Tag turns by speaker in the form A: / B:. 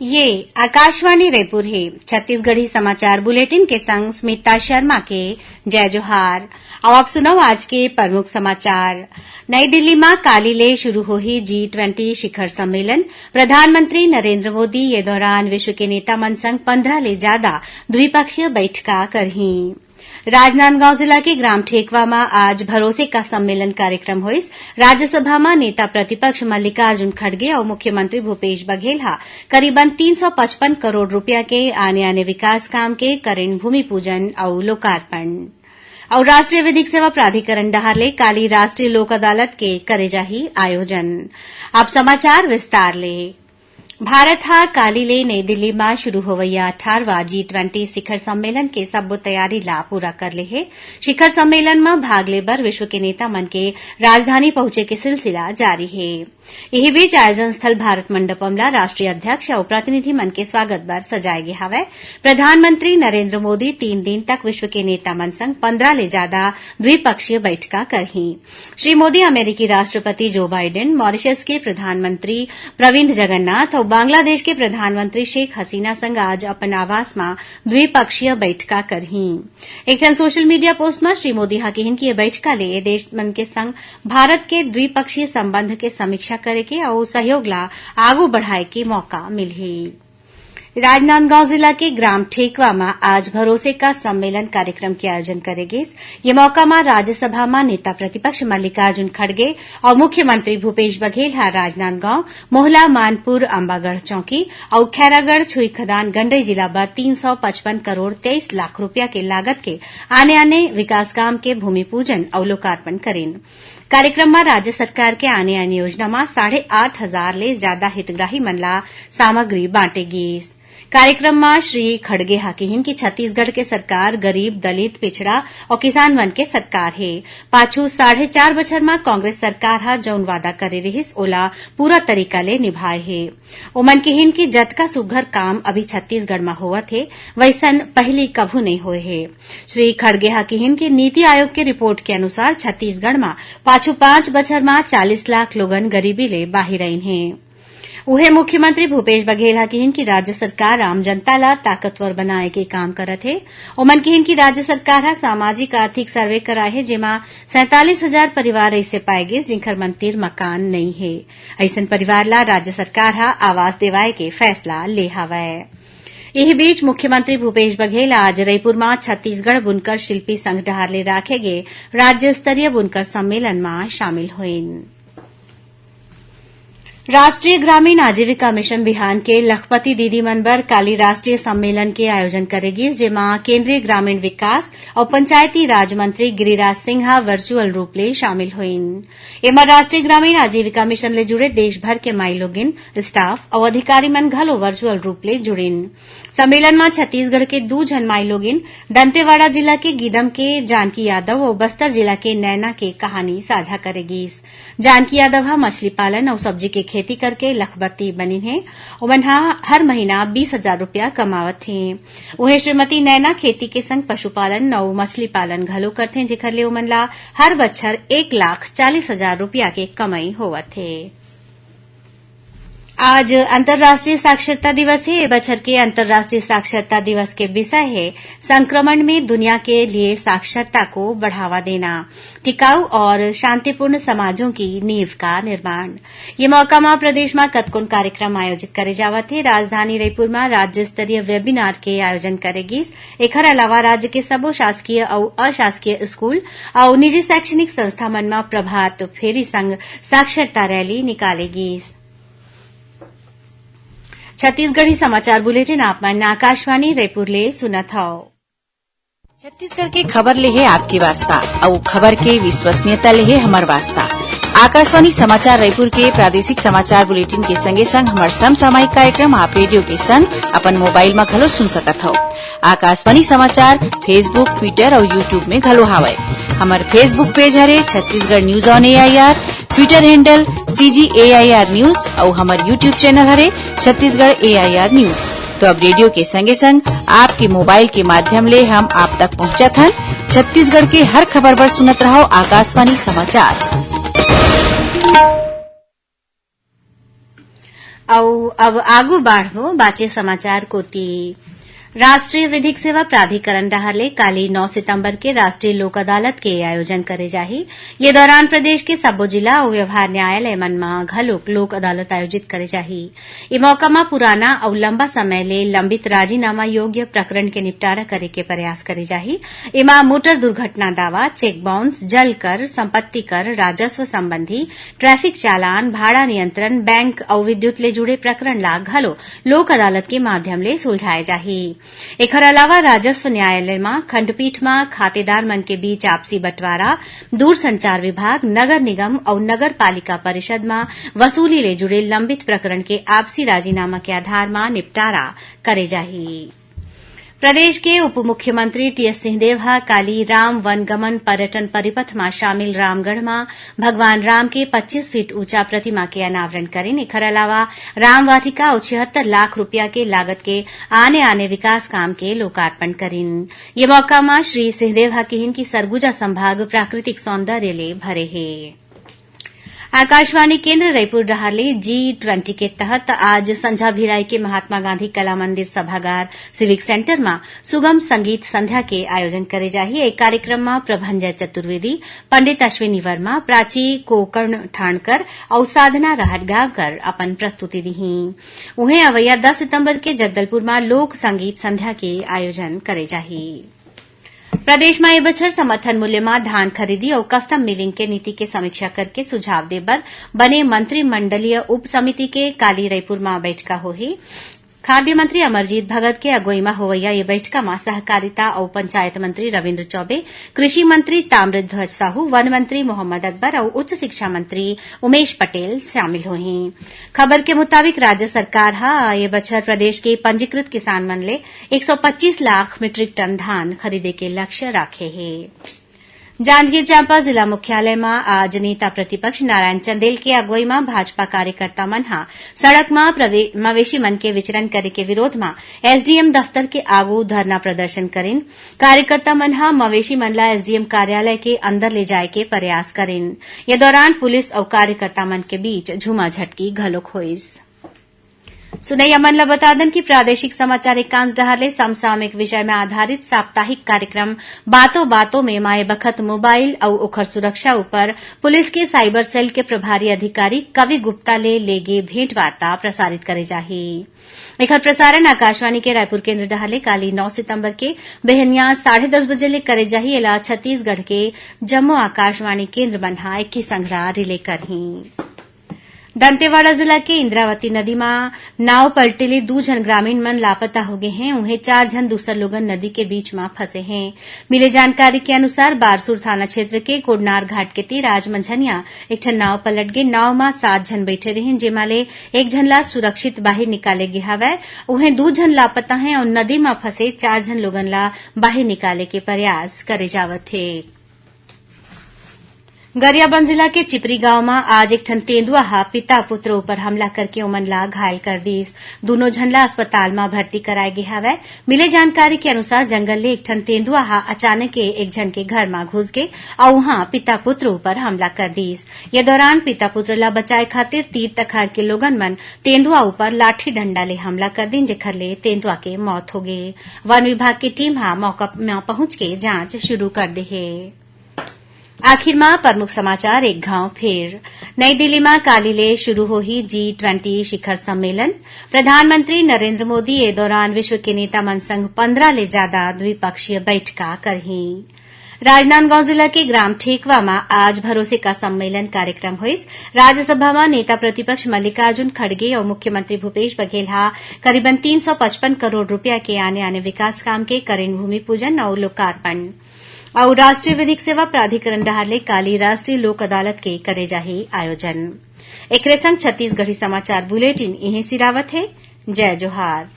A: ये आकाशवाणी रायपुर है। छत्तीसगढ़ी समाचार बुलेटिन के संग स्मिता शर्मा के जय जोहार। अब आप सुनो आज के प्रमुख समाचार। नई दिल्ली में काली ले शुरू होही G20 शिखर सम्मेलन। प्रधानमंत्री नरेंद्र मोदी ये दौरान विश्व के नेता मन संग 15 ले ज्यादा द्विपक्षीय बैठका करही। राजनांदगांव जिला के ग्राम ठेकवा में आज भरोसे का सम्मेलन कार्यक्रम होइस। राज्यसभा में नेता प्रतिपक्ष मल्लिकार्जुन खड़गे और मुख्यमंत्री भूपेश बघेल हा करीबन 355 करोड़ रुपया के आने विकास काम के करेन भूमि पूजन और लोकार्पण। और राष्ट्रीय विधिक सेवा प्राधिकरण डहार ले काली राष्ट्रीय लोक अदालत के करे जाही आयोजन। अब समाचार विस्तार ले। भारत हा काली ले नई दिल्ली में शुरू होवैया 18वां G20 शिखर सम्मेलन के सब्बो तैयारी ला पूरा कर ले है। शिखर सम्मेलन में भाग ले बर विश्व के नेता मन के राजधानी पहुंचे के सिलसिला जारी है। यही बीच आयोजन स्थल भारत मंडपम ला राष्ट्रीय अध्यक्ष और प्रतिनिधि मन के स्वागत बर सजाए गे हवय। प्रधानमंत्री नरेंद्र मोदी 3 दिन तक विश्व के नेता मन संग 15 ले ज्यादा द्विपक्षीय बैठका करही। श्री मोदी अमेरिकी राष्ट्रपति जो बाइडेन, मॉरिशस के प्रधानमंत्री प्रविंद जगन्नाथ और बांग्लादेश के प्रधानमंत्री शेख हसीना संग आज अपन आवास में द्विपक्षीय बैठका करही। एक ठन सोशल मीडिया पोस्ट में श्री मोदी हा कहिन कि ये बैठका ले देश मन के संग भारत के द्विपक्षीय संबंध के समीक्षा करे के और सहयोग ला आगू बढ़ाए के मौका मिलही। राजनांदगांव जिला के ग्राम ठेकवा में आज भरोसे का सम्मेलन कार्यक्रम के आयोजन करेगे। ये मौका में राज्यसभा में नेता प्रतिपक्ष मल्लिकार्जुन खड़गे और मुख्यमंत्री भूपेश बघेल हा राजनांदगांव, मोहला, मानपुर, अंबागढ़ चौकी और खैरागढ़ छुई खदान गंडई जिला बर 355 करोड़ 23 लाख रुपया के लागत के आने विकास काम के भूमि पूजन और लोकार्पण करेन। कार्यक्रम में राज्य सरकार के आने योजना में 8,500 ले ज्यादा हितग्राही मन ला सामग्री बांटेगी। कार्यक्रम में श्री खड़गे हा कहिन कि छत्तीसगढ़ के सरकार गरीब, दलित, पिछड़ा और किसान मन के सरकार है। पाछू 4.5 बछर में कांग्रेस सरकार हा जौन वादा करे रहिस ओला पूरा तरीका ले निभाए है। ओमन कहिन कि जतका सुघर काम अभी छत्तीसगढ़ में होवत है वैसन पहली कभू नहीं होए है। श्री खड़गे हा कहिन कि नीति आयोग के रिपोर्ट के अनुसार छत्तीसगढ़ में पाछू 5 बछर में 40 लाख लोगन गरीबी ले बाहिर आइन है। उहे मुख्यमंत्री भूपेश बघेल हा कहिन कि राज्य सरकार आम जनता ला ताकतवर बनाए के काम करत है। ओमन कहिन कि राज्य सरकार हा सामाजिक आर्थिक सर्वे कराए है जेमा 47,000 परिवार ऐसे पाए गे जिनकर मन तीर मकान नहीं है। ऐसन परिवार ला राज्य सरकार हा आवास देवाए के फैसला ले हवय। यही बीच मुख्यमंत्री भूपेश बघेल आज रायपुर में छत्तीसगढ़ बुनकर शिल्पी संघ डहार ले राखे गे राज्य स्तरीय बुनकर सम्मेलन में शामिल हुईन। राष्ट्रीय ग्रामीण आजीविका मिशन बिहान के लखपति दीदी मनबर काली राष्ट्रीय सम्मेलन के आयोजन करेगी जेमा केंद्रीय ग्रामीण विकास और पंचायती राज मंत्री गिरिराज सिंह वर्चुअल रूप ले शामिल हुईन। एमा राष्ट्रीय ग्रामीण आजीविका मिशन ले जुड़े देश भर के माई लोगिन, स्टाफ और अधिकारी मन घलो वर्चुअल रूप ले जुड़िन। सम्मेलन में छत्तीसगढ़ के 2 झन माई लोगिन दंतेवाड़ा जिला के गीदम के जानकी यादव और बस्तर जिला के नैना के कहानी साझा करेगी। जानकी यादव हा मछली पालन और सब्जी के खेती करके लखपति बनी है। ओमन हर महीना 20,000 रुपया कमावत हैं। उहे श्रीमती नैना खेती के संग पशुपालन और मछली पालन घलो करथे जेखर ले ओमन ला हर बछर 1,40,000 रुपया के कमाई होवत है। आज अंतर्राष्ट्रीय साक्षरता दिवस है। बछर के अंतर्राष्ट्रीय साक्षरता दिवस के विषय है संक्रमण में दुनिया के लिए साक्षरता को बढ़ावा देना, टिकाऊ और शांतिपूर्ण समाजों की नींव का निर्माण। ये मौका में प्रदेश में कतकोन कार्यक्रम आयोजित करे जावत है। राजधानी रायपुर में राज्य स्तरीय वेबिनार के आयोजन करेगी। एकर अलावा राज्य के सबो शासकीय और अशासकीय स्कूल और निजी शैक्षणिक संस्था मन में प्रभात फेरी संग साक्षरता रैली निकालेगी। छत्तीसगढ़ी समाचार बुलेटिन आप मन आकाशवाणी रायपुर ले सुनत हव।
B: छत्तीसगढ़ के खबर ले है आपकी वास्ता और खबर के विश्वसनीयता ले है हमार वास्ता। आकाशवाणी समाचार रायपुर के प्रादेशिक समाचार बुलेटिन के संगे संग हमार समसामयिक कार्यक्रम आप रेडियो के संग अपन मोबाइल में घलो सुन सकत हो। आकाशवाणी समाचार फेसबुक, ट्विटर और यूट्यूब में घलो हावय। हमार फेसबुक पेज हरे Chhattisgarh news on AIR, Twitter handle CGAIR news और हमार यूट्यूब चैनल हरे छत्तीसगढ़ AIR न्यूज। तो अब रेडियो के संगे संग आपके मोबाइल के माध्यम ले हम आप तक पहुंचत हन। छत्तीसगढ़ के हर खबर पर सुनत रहो आकाशवाणी समाचार।
A: अब आगू बाढ़ो बाचे समाचार कोती। राष्ट्रीय विधिक सेवा प्राधिकरण डहाले काली 9 सितंबर के राष्ट्रीय लोक अदालत के आयोजन करे जाही। ये दौरान प्रदेश के सब्बो जिला और व्यवहार न्यायालय मन में घलोक लोक अदालत आयोजित करे जाही। इ मौका में पुराना और लंबा समय ले लंबित राजीनामा योग्य प्रकरण के निपटारा करे के प्रयास करे जाही। इमा मोटर दुर्घटना दावा, चेक बाउंस, जल कर, संपत्ति कर, राजस्व संबंधी, ट्रैफिक चालान, भाड़ा नियंत्रण, बैंक और विद्युत ले जुड़े प्रकरण ला घलो लोक अदालत के माध्यम ले सुलझाए जाही। एकर अलावा राजस्व न्यायालय में खंडपीठ में खातेदार मन के बीच आपसी बंटवारा, दूरसंचार विभाग, नगर निगम और नगर पालिका परिषद में वसूली ले जुड़े लंबित प्रकरण के आपसी राजीनामा के आधार में निपटारा करे जाही। प्रदेश के उप मुख्यमंत्री टीएस सिंहदेव काली राम वनगमन पर्यटन परिपथ में शामिल रामगढ़ में भगवान राम के 25 फीट ऊंचा प्रतिमा के अनावरण करें। एकर अलावा राम वाटिका और 76 लाख रुपया के लागत के आने विकास काम के लोकार्पण करें। ये मौका में श्री सिंहदेव कहिन की सरगुजा संभाग प्राकृतिक सौंदर्य ले भरे है। आकाशवाणी केंद्र रायपुर डहाले G20 के तहत आज संझा भिलाई के महात्मा गांधी कला मंदिर सभागार सिविक सेंटर में सुगम संगीत संध्या के आयोजन करे जाही। एक कार्यक्रम में प्रभंजय चतुर्वेदी, पंडित अश्विनी वर्मा, प्राची कोकर्ण ठाणकर और साधना रहटगांवकर अपन प्रस्तुति दीही। उन्हें अवैया 10 सितंबर के जगदलपुर में लोक संगीत संध्या के आयोजन करे जाही। प्रदेश में ए बछर समर्थन मूल्य में धान खरीदी और कस्टम मिलिंग के नीति के समीक्षा करके सुझाव देबर बने मंत्रिमंडलीय उप समिति के काली रायपुर में बैठका होही। खाद्य मंत्री अमरजीत भगत के अगुवाई में होवैया ये बैठका में सहकारिता और पंचायत मंत्री रविन्द्र चौबे, कृषि मंत्री ताम्रध्वज साहू, वन मंत्री मोहम्मद अकबर और उच्च शिक्षा मंत्री उमेश पटेल शामिल होही। खबर के मुताबिक राज्य सरकार ये बछर प्रदेश के पंजीकृत किसान मन ले 125 लाख मीट्रिक टन धान खरीदे के लक्ष्य राखे है। जांजगीर चांपा जिला मुख्यालय में आज नेता प्रतिपक्ष नारायण चंदेल के अगुवाई में भाजपा कार्यकर्ता मन सड़क में मवेशी मन के विचरण करे के विरोध में एसडीएम दफ्तर के आगू धरना प्रदर्शन करें। कार्यकर्ता मन मवेशी मन ला एसडीएम कार्यालय के अंदर ले जाए के प्रयास करें। ये दौरान पुलिस और कार्यकर्ता मन के बीच झूमाझटकी घलोक होइस। सुनैया मन ला बता दन कि प्रादेशिक समाचार एकांश डहाले समसामयिक विषय में आधारित साप्ताहिक कार्यक्रम बातों बातों में माए बखत मोबाइल और ओखर सुरक्षा ऊपर पुलिस के साइबर सेल के प्रभारी अधिकारी कवि गुप्ता ले लेगे भेंट वार्ता प्रसारित करे जाही। एकर प्रसारण आकाशवाणी के रायपुर केंद्र डहाले काली 9 सितंबर के बेहनिया 10:30 बजे ले करे जाही। एला छत्तीसगढ़ के जम्मू आकाशवाणी केंद्र मन एक ही संग्रह रिले करही। दंतेवाड़ा जिला के इंद्रावती नदी में नाव पलटे ले 2 जन ग्रामीण मन लापता हो गए हैं। उन्हें 4 जन दूसर लोगन नदी के बीच में फंसे हैं। मिले जानकारी के अनुसार बारसूर थाना क्षेत्र के कोडनार घाट के तीर आज मंझनिया एक ठन नाव पलट गए। नाव में 7 जन बैठे रहे जेमा ले एक जन ला सुरक्षित बाहर निकाले गए हवय। उन्हें 2 जन लापता हैं और नदी में फंसे 4 जन लोगन ला बाहर निकाले के प्रयास करे जावत है। गरियाबंद जिला के चिपरी गांव में आज एक ठन तेंदुआ पिता पुत्र ऊपर हमला करके ओमन ला घायल कर दीस। दोनों झनला अस्पताल में भर्ती कराए गए हवय। मिले जानकारी के अनुसार जंगल ले एक ठन तेंदुआ अचानक एक जन के घर में घुस गए और वहां पिता पुत्र ऊपर हमला कर दीस। ये दौरान पिता पुत्र ला बचाए खातिर तीर तखार के लोगन मन तेंदुआ ऊपर लाठी डंडा ले हमला कर दिन जेखर ले तेंदुआ के मौत हो गए। वन विभाग की टीम मौका में पहुंच के जांच शुरू कर दी है। आखिर में प्रमुख समाचार एक घाव फिर। नई दिल्ली में काली ले शुरू होही G20 शिखर सम्मेलन। प्रधानमंत्री नरेंद्र मोदी ए दौरान विश्व के नेता मन संग 15 ले ज्यादा द्विपक्षीय बैठका करही। राजनांदगांव जिला के ग्राम ठेकवा में आज भरोसे का सम्मेलन कार्यक्रम हुइस। राज्यसभा में नेता प्रतिपक्ष मल्लिकार्जुन खड़गे और मुख्यमंत्री भूपेश बघेल करीबन 355 करोड़ रुपया के आने विकास काम के करें भूमि पूजन और लोकार्पण। और राष्ट्रीय विधिक सेवा प्राधिकरण डहाले काली राष्ट्रीय लोक अदालत के करे जाही आयोजन। एकरे संग छत्तीसगढ़ी समाचार बुलेटिन इहें सिरावत है। जय जोहार।